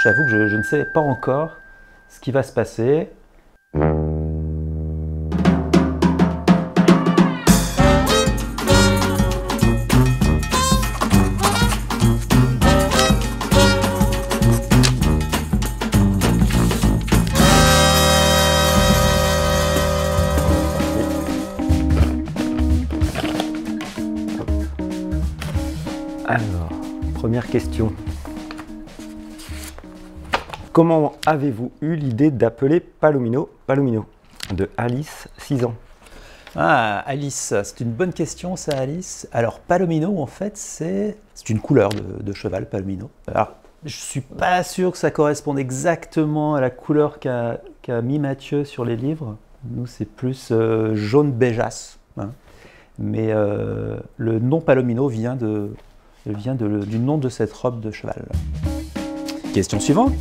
J'avoue que je ne sais pas encore ce qui va se passer. Alors, première question. Comment avez-vous eu l'idée d'appeler Palomino Palomino? De Alice, 6 ans. Ah, Alice, c'est une bonne question ça, Alice. Alors, Palomino, en fait, c'est une couleur de cheval, Palomino. Alors, je suis pas sûr que ça corresponde exactement à la couleur qu'a mis Mathieu sur les livres. Nous, c'est plus jaune béjasse. Hein. Mais le nom Palomino vient du nom de cette robe de cheval. Question suivante.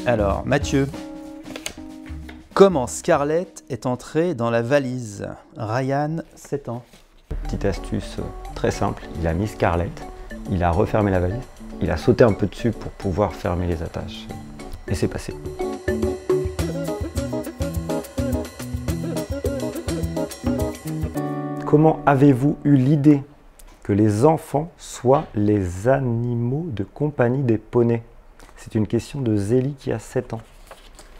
Alors, Mathieu, comment Scarlett est entrée dans la valise? Ryan, 7 ans. Petite astuce très simple, il a mis Scarlett, il a refermé la valise, il a sauté un peu dessus pour pouvoir fermer les attaches. Et c'est passé. Comment avez-vous eu l'idée que les enfants soient les animaux de compagnie des poneys? C'est une question de Zélie qui a 7 ans.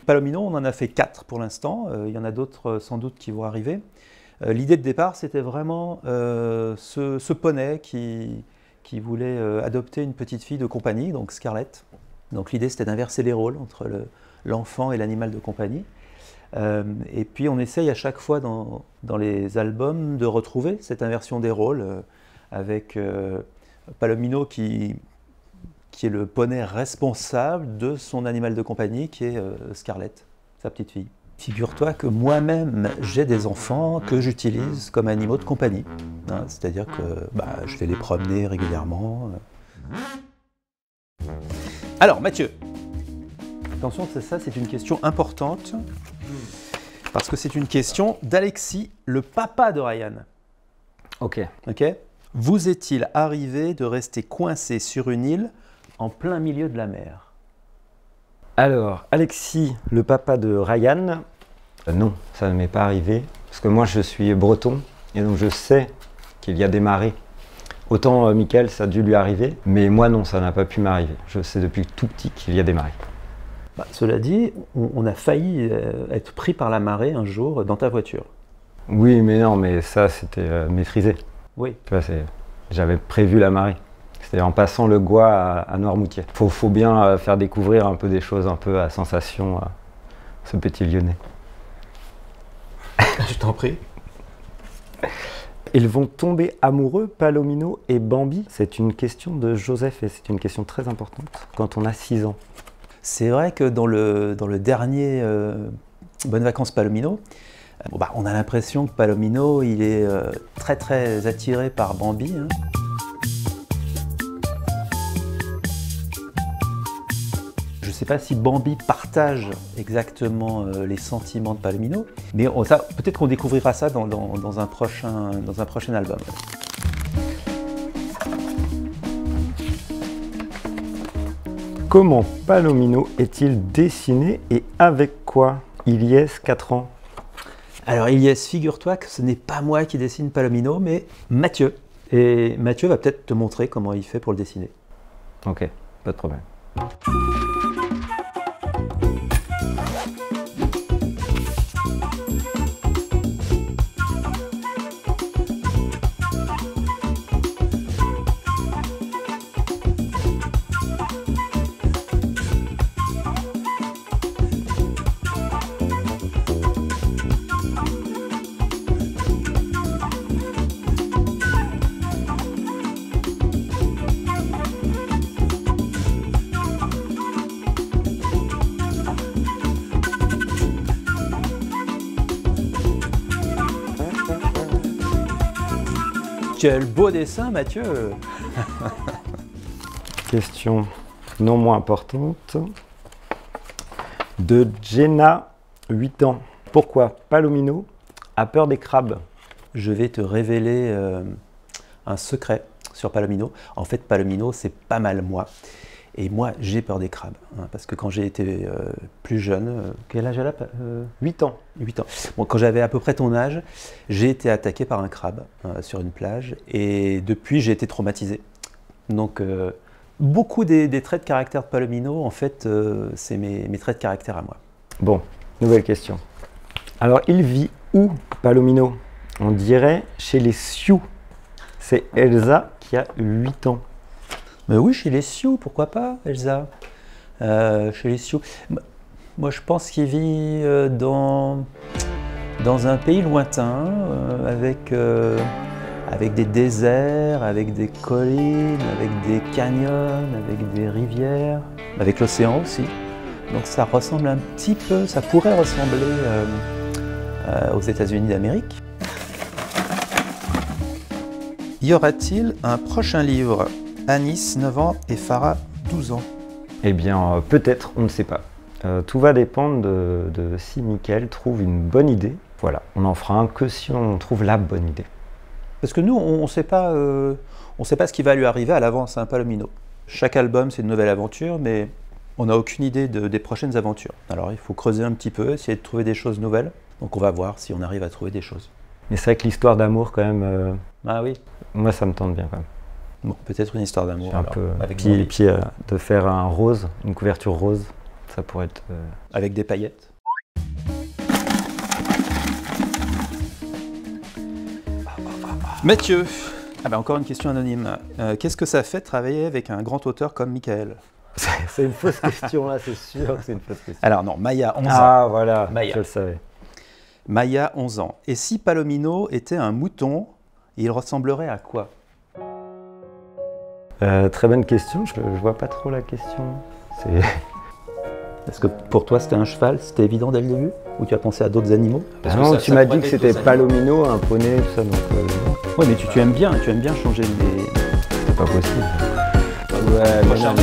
Palomino, on en a fait 4 pour l'instant. Il y en a d'autres sans doute qui vont arriver. L'idée de départ, c'était vraiment ce poney qui voulait adopter une petite fille de compagnie, donc Scarlett. Donc l'idée, c'était d'inverser les rôles entre l'enfant et l'animal de compagnie. Et puis on essaye à chaque fois dans les albums de retrouver cette inversion des rôles avec Palomino qui est le poney responsable de son animal de compagnie qui est Scarlett, sa petite fille. Figure-toi que moi-même j'ai des enfants que j'utilise comme animaux de compagnie. Hein, c'est-à-dire que je vais les promener régulièrement. Alors Mathieu, attention, c'est une question importante. Parce que c'est une question d'Alexis, le papa de Ryan. Ok. Vous est-il arrivé de rester coincé sur une île en plein milieu de la mer? Alors, Alexis, le papa de Ryan, non, ça ne m'est pas arrivé. Parce que moi, je suis breton et donc je sais qu'il y a des marées. Autant Mickaël, ça a dû lui arriver, mais moi non, ça n'a pas pu m'arriver. Je sais depuis tout petit qu'il y a des marées. Cela dit, on a failli être pris par la marée un jour dans ta voiture. Oui, mais non, mais ça, c'était maîtrisé. Oui. Tu vois, j'avais prévu la marée. C'était en passant le Gois à Noirmoutier. Faut bien faire découvrir un peu des choses, un peu à sensation, à ce petit Lyonnais. Je t'en prie. Ils vont tomber amoureux, Palomino et Bambi? C'est une question de Joseph et c'est une question très importante quand on a 6 ans. C'est vrai que dans le dernier Bonnes Vacances Palomino, on a l'impression que Palomino il est très très attiré par Bambi. Hein. Je ne sais pas si Bambi partage exactement les sentiments de Palomino, mais peut-être qu'on découvrira ça dans un prochain album. Comment Palomino est-il dessiné et avec quoi? Ilyes, 4 ans. Alors Ilyes, figure-toi que ce n'est pas moi qui dessine Palomino, mais Mathieu. Et Mathieu va peut-être te montrer comment il fait pour le dessiner. Ok, pas de problème. Quel beau dessin, Mathieu! Question non moins importante de Jenna, 8 ans. Pourquoi Palomino a peur des crabes? Je vais te révéler un secret. sur Palomino. En fait, Palomino, c'est pas mal moi. Et moi, j'ai peur des crabes. Hein, parce que quand j'ai été plus jeune, quel âge elle a 8 ans. 8 ans. Bon, quand j'avais à peu près ton âge, j'ai été attaqué par un crabe sur une plage. Et depuis, j'ai été traumatisé. Donc, beaucoup des traits de caractère de Palomino, en fait, c'est mes traits de caractère à moi. Bon, nouvelle question. Alors, il vit où, Palomino? On dirait chez les Sioux. C'est Elsa qui a 8 ans. Mais oui, chez les Sioux, pourquoi pas, Elsa? Chez les Sioux. Moi, je pense qu'il vit dans un pays lointain, avec des déserts, avec des collines, avec des canyons, avec des rivières, avec l'océan aussi. Donc ça ressemble un petit peu, ça pourrait ressembler aux États-Unis d'Amérique. Y aura-t-il un prochain livre? Anis, 9 ans, et Farah, 12 ans. Eh bien, peut-être, on ne sait pas. Tout va dépendre de si Mickaël trouve une bonne idée. Voilà, on n'en fera un que si on trouve la bonne idée. Parce que nous, on ne sait pas ce qui va lui arriver à l'avance, hein, Palomino. Chaque album, c'est une nouvelle aventure, mais on n'a aucune idée des prochaines aventures. Alors, il faut creuser un petit peu, essayer de trouver des choses nouvelles. Donc, on va voir si on arrive à trouver des choses. Mais c'est vrai que l'histoire d'amour, quand même, Ah oui. moi, ça me tente bien, quand même. Bon, peut-être une histoire d'amour. Un alors, peu. avec Puis de faire un rose, une couverture rose, ça pourrait être. Avec des paillettes. Mathieu, encore une question anonyme. Qu'est-ce que ça fait de travailler avec un grand auteur comme Mickaël? C'est une fausse question là, c'est sûr que c'est une fausse question. Alors non, Maya, 11 ans. Ah voilà, Maya. je le savais. Maya, 11 ans. Et si Palomino était un mouton, il ressemblerait à quoi? Très bonne question, je vois pas trop la question. Est-ce que pour toi c'était un cheval, c'était évident dès le début? Ou tu as pensé à d'autres animaux? Non, tu m'as dit que c'était Palomino, un poney, tout ça, donc... Oui, mais tu aimes bien changer les... C'est pas possible. Ouais, moi j'ai un